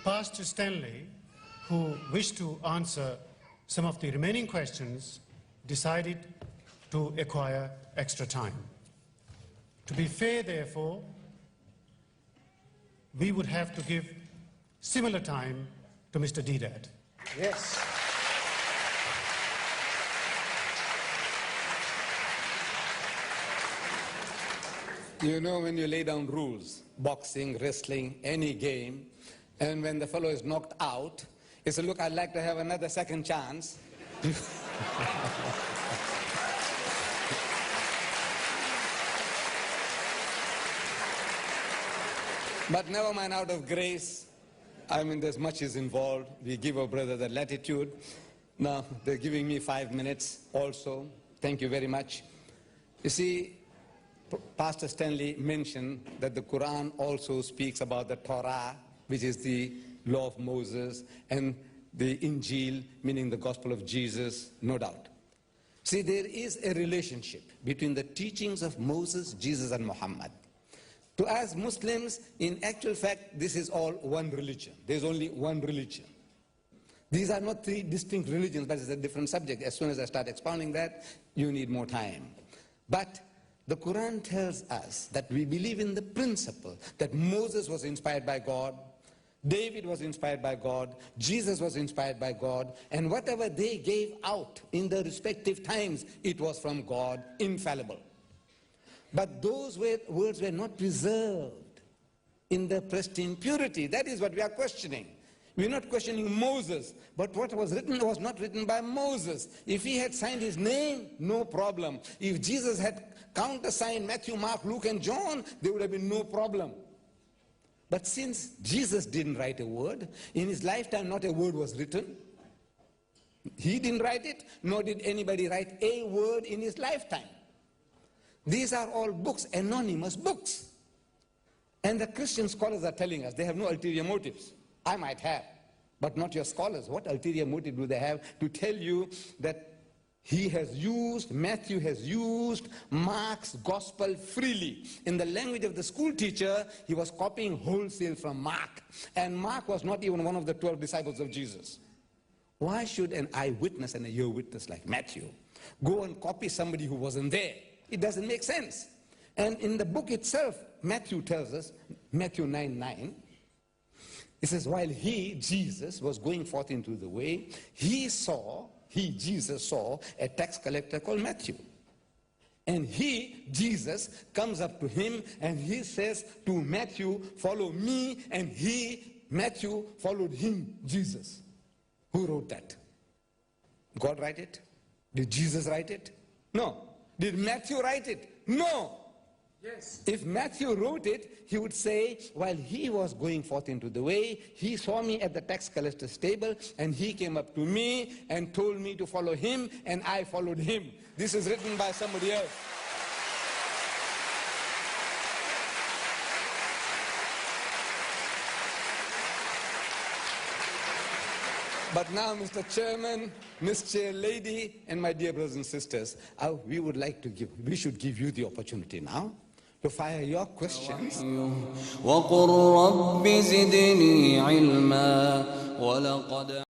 Pastor Stanley, who wished to answer some of the remaining questions, decided to acquire extra time. To be fair, therefore, we would have to give similar time to Mr. Deedat. Yes. You know, when you lay down rules, boxing, wrestling, any game, and when the fellow is knocked out, he said, look, I'd like to have another second chance. But never mind, out of grace, I mean, there's much is involved. We give our brother the latitude. Now, they're giving me 5 minutes also. Thank you very much. You see, Pastor Stanley mentioned that the Quran also speaks about the Torah, which is the law of Moses, and the Injil, meaning the gospel of Jesus, no doubt. See, there is a relationship between the teachings of Moses, Jesus, and Muhammad. To us Muslims, in actual fact, this is all one religion. There's only one religion. These are not three distinct religions, but it's a different subject. As soon as I start expounding that, you need more time. But the Quran tells us that we believe in the principle that Moses was inspired by God, David was inspired by God, Jesus was inspired by God, and whatever they gave out in the respective times, it was from God, infallible. But those words were not preserved in the pristine purity. That is what we are questioning. We're not questioning Moses, but what was written was not written by Moses. If he had signed his name, no problem. If Jesus had countersigned Matthew, Mark, Luke, and John, there would have been no problem. But since Jesus didn't write a word, in his lifetime not a word was written. He didn't write it, nor did anybody write a word in his lifetime. These are all books, anonymous books. And the Christian scholars are telling us they have no ulterior motives. I might have, but not your scholars. What ulterior motive do they have to tell you that Matthew has used Mark's gospel freely? In the language of the school teacher, he was copying wholesale from Mark. And Mark was not even one of the 12 disciples of Jesus. Why should an eyewitness and a ear witness like Matthew go and copy somebody who wasn't there? It doesn't make sense. And in the book itself, Matthew tells us, Matthew 9:9, it says, while he, Jesus, was going forth into the way, Jesus, saw a tax collector called Matthew. And he, Jesus, comes up to him and he says to Matthew, follow me. And Matthew, followed him, Jesus. Who wrote that? God write it? Did Jesus write it? No. Did Matthew write it? No. Yes. If Matthew wrote it, he would say, while he was going forth into the way, he saw me at the tax collector's table, and he came up to me and told me to follow him, and I followed him. This is written by somebody else. But now, Mr. Chairman, Ms. Chair Lady, and my dear brothers and sisters, we should give you the opportunity now to fire your questions.